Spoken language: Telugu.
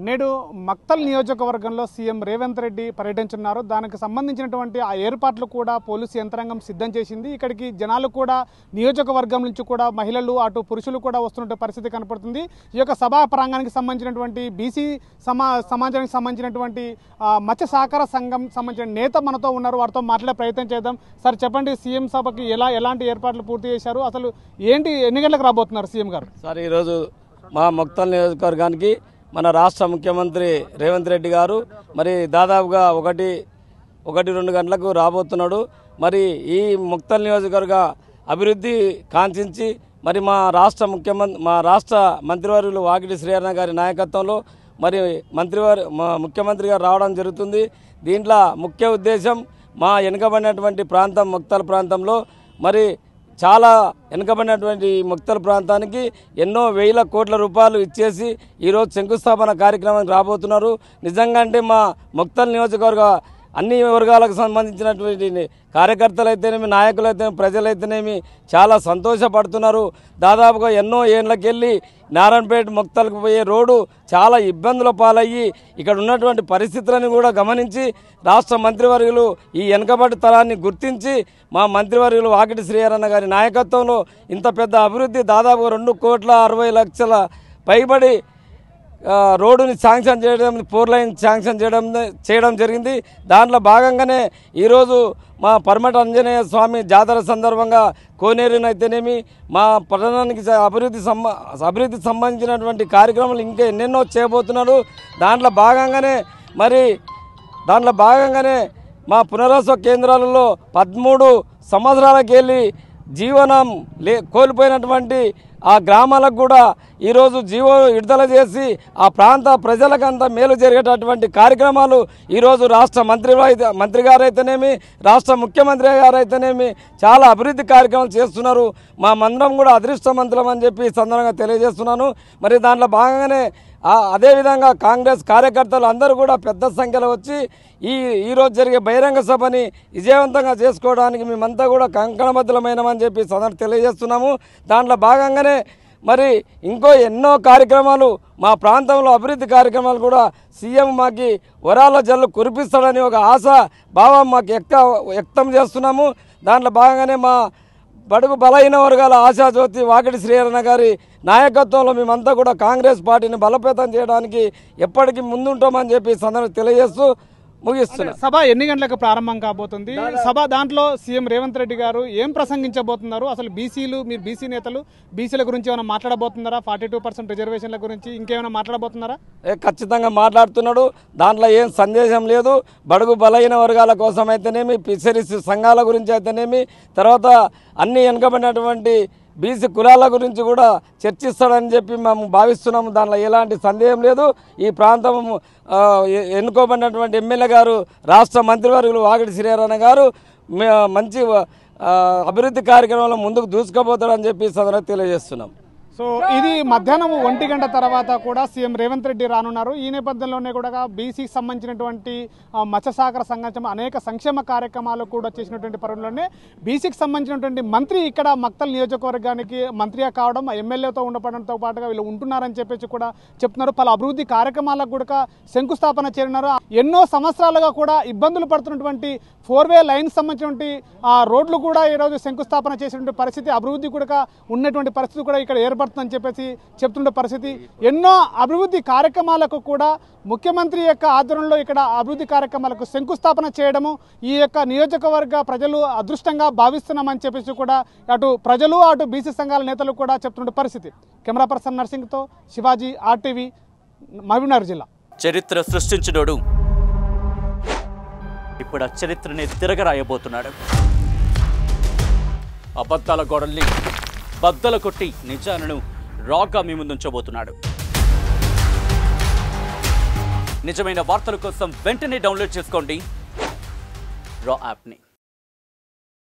నేడు మక్తల్ నియోజకవర్గంలో సీఎం రేవంత్ రెడ్డి పర్యటించున్నారు. దానికి సంబంధించినటువంటి ఆ ఏర్పాట్లు కూడా పోలీసు యంత్రాంగం సిద్ధం చేసింది. ఇక్కడికి జనాలు కూడా నియోజకవర్గం నుంచి కూడా మహిళలు అటు పురుషులు కూడా వస్తున్న పరిస్థితి కనపడుతుంది. ఈ యొక్క సభా ప్రాంగణానికి సంబంధించినటువంటి బీసీ సమాజానికి సంబంధించినటువంటి మత్స్య సహకార సంఘం సంబంధించిన నేత మనతో ఉన్నారు. వారితో మాట్లాడే ప్రయత్నం చేద్దాం. సార్ చెప్పండి, సీఎం సభకి ఎలాంటి ఏర్పాట్లు పూర్తి చేశారు, అసలు ఏంటి, ఎన్ని గంటలకు రాబోతున్నారు సీఎం గారు? సార్ ఈరోజు మా మక్తల్ నియోజకవర్గానికి మన రాష్ట్ర ముఖ్యమంత్రి రేవంత్ రెడ్డి గారు మరి దాదాపుగా 1-2 గంటలకు రాబోతున్నాడు. మరి ఈ మక్తల్ నియోజకవర్గ అభివృద్ధి కాంక్షించి మరి మా రాష్ట్ర మంత్రివర్యులు వాకిటి శ్రీహరణ గారి నాయకత్వంలో మరి ముఖ్యమంత్రి గారు రావడం జరుగుతుంది. దీంట్లో ముఖ్య ఉద్దేశం మా వెనుకబడినటువంటి ప్రాంతం మక్తల్ ప్రాంతంలో మరి చాలా వెనుకబడినటువంటి మక్తల్ ప్రాంతానికి ఎన్నో వేల కోట్ల రూపాయలు ఇచ్చేసి ఈరోజు శంకుస్థాపన కార్యక్రమానికి రాబోతున్నారు. నిజంగా అంటే మా మక్తల్ నియోజకవర్గ అన్ని వర్గాలకు సంబంధించినటువంటి కార్యకర్తలు అయితేనేమి, నాయకులైతేనేమి, ప్రజలైతేనేమి చాలా సంతోషపడుతున్నారు. దాదాపుగా ఎన్నో ఏళ్ళకెళ్ళి నారాయణపేట మక్తల్కి పోయే రోడ్డు చాలా ఇబ్బందుల పాలయ్యి ఇక్కడ ఉన్నటువంటి పరిస్థితులను కూడా గమనించి రాష్ట్ర మంత్రివర్యులు ఈ వెనుకబడి తరాన్ని గుర్తించి మా మంత్రివర్యులు వాకిటి శ్రీహరణ గారి నాయకత్వంలో ఇంత పెద్ద అభివృద్ధి దాదాపుగా 2,60,00,000 పైబడి రోడ్డుని శాంక్షన్ చేయడం, 4 లైన్ శాంక్షన్ చేయడం జరిగింది. దాంట్లో భాగంగానే ఈరోజు మా పరమట ఆంజనేయ స్వామి జాతర సందర్భంగా కోనేరునైతేనేమి మా పట్టణానికి అభివృద్ధి సంబంధించినటువంటి కార్యక్రమాలు ఇంకా ఎన్నెన్నో చేయబోతున్నాడు. దాంట్లో భాగంగానే మా పునరావాస కేంద్రాలలో 13 సంవత్సరాలకు వెళ్ళి జీవనం కోల్పోయినటువంటి ఆ గ్రామాలకు కూడా ఈరోజు విడుదల చేసి ఆ ప్రాంత ప్రజలకంతా మేలు జరిగేటటువంటి కార్యక్రమాలు ఈరోజు రాష్ట్ర మంత్రి గారు అయితేనేమి, రాష్ట్ర ముఖ్యమంత్రి గారు అయితేనేమి చాలా అభివృద్ధి కార్యక్రమాలు చేస్తున్నారు. మా మందరం కూడా అదృష్టవంతులం అని చెప్పి సందర్భంగా తెలియజేస్తున్నాను. మరి దాంట్లో భాగంగానే అదేవిధంగా కాంగ్రెస్ కార్యకర్తలు అందరూ కూడా పెద్ద సంఖ్యలో వచ్చి ఈరోజు జరిగే బహిరంగ సభని విజయవంతంగా చేసుకోవడానికి మేమంతా కూడా కంకణబద్ధులమైనమని చెప్పి సందర్భంగా తెలియజేస్తున్నాము. దాంట్లో భాగంగానే మరి ఇంకో ఎన్నో కార్యక్రమాలు మా ప్రాంతంలో అభివృద్ధి కార్యక్రమాలు కూడా సీఎం మాకి వరాల జల్లు కురిపిస్తాడని ఒక ఆశ భావం మాకు వ్యక్తం చేస్తున్నాము. దాంట్లో భాగంగానే మా బడుగు బలహీన వర్గాల ఆశాజ్యోతి వాకిటి శ్రీహరణ గారి నాయకత్వంలో మేమంతా కూడా కాంగ్రెస్ పార్టీని బలోపేతం చేయడానికి ఎప్పటికీ ముందుంటామని చెప్పి సందర్భంగా తెలియజేస్తూ ముగిస్తున్నా. సభ ఎన్ని గంటలకు ప్రారంభం కాబోతుంది? సభ దాంట్లో సీఎం రేవంత్ రెడ్డి గారు ఏం ప్రసంగించబోతున్నారు? అసలు మీరు బీసీ నేతలు బీసీల గురించి ఏమైనా మాట్లాడబోతున్నారా? 42% రిజర్వేషన్ల గురించి ఇంకేమైనా మాట్లాడబోతున్నారా? ఖచ్చితంగా మాట్లాడుతున్నాడు. దాంట్లో ఏం సందేశం లేదు. బడుగు బలహీన వర్గాల కోసం అయితేనేమి, ఫిషరీస్ సంఘాల గురించి అయితేనేమి, తర్వాత అన్ని వెనుకబడినటువంటి బీసీ కులాల గురించి కూడా చర్చిస్తాడని చెప్పి మేము భావిస్తున్నాము. దాంట్లో ఎలాంటి సందేహం లేదు. ఈ ప్రాంతం ఎన్నుకోబడినటువంటి ఎమ్మెల్యే గారు రాష్ట్ర మంత్రివర్యులు వాకిటి శ్రీహరణ గారు మంచి అభివృద్ధి కార్యక్రమంలో ముందుకు దూసుకుపోతాడని చెప్పి సందర్భంగా తెలియజేస్తున్నాం. సో ఇది మధ్యాహ్నం 1 గంట తర్వాత కూడా సీఎం రేవంత్ రెడ్డి రానున్నారు. ఈ నేపథ్యంలోనే కూడా బీసీకి సంబంధించినటువంటి మత్స్య సహకార సంఘం అనేక సంక్షేమ కార్యక్రమాలు కూడా చేసినటువంటి పరంలోనే బీసీకి సంబంధించినటువంటి మంత్రి ఇక్కడ మక్తల్ నియోజకవర్గానికి మంత్రిగా కావడం, ఎమ్మెల్యేతో ఉండడంతో పాటుగా వీళ్ళు ఉంటున్నారని చెప్పేసి కూడా చెప్తున్నారు. పలు అభివృద్ధి కార్యక్రమాలకు కూడా శంకుస్థాపన చేరినారు. ఎన్నో సంవత్సరాలుగా కూడా ఇబ్బందులు పడుతున్నటువంటి 4-వే లైన్ సంబంధించినటువంటి రోడ్లు కూడా ఈరోజు శంకుస్థాపన చేసినటువంటి పరిస్థితి, అభివృద్ధి కూడా ఉన్నటువంటి పరిస్థితి కూడా ఇక్కడ ఏర్పడుతుందని చెప్పేసి చెప్తున్న పరిస్థితి. ఎన్నో అభివృద్ధి కార్యక్రమాలకు కూడా ముఖ్యమంత్రి యొక్క ఆధ్వర్యంలో ఇక్కడ అభివృద్ధి కార్యక్రమాలకు శంకుస్థాపన చేయడము ఈ యొక్క నియోజకవర్గ ప్రజలు అదృష్టంగా భావిస్తున్నామని చెప్పేసి కూడా అటు ప్రజలు అటు బీసీ సంఘాల నేతలు కూడా చెప్తున్న పరిస్థితి. కెమెరా పర్సన్ నర్సింగ్తో శివాజీ, RTV, మహబూబ్నగర్ జిల్లా. చరిత్ర సృష్టించినోడు ఇప్పుడు ఆ చరిత్రని తిరగరాయబోతున్నాడు. అబద్ధాల గోడల్ని బద్దలు కొట్టి నిజాలను రాగా మీ ముందుంచబోతున్నాడు. నిజమైన వార్తల కోసం వెంటనే డౌన్లోడ్ చేసుకోండి రా యాప్ని.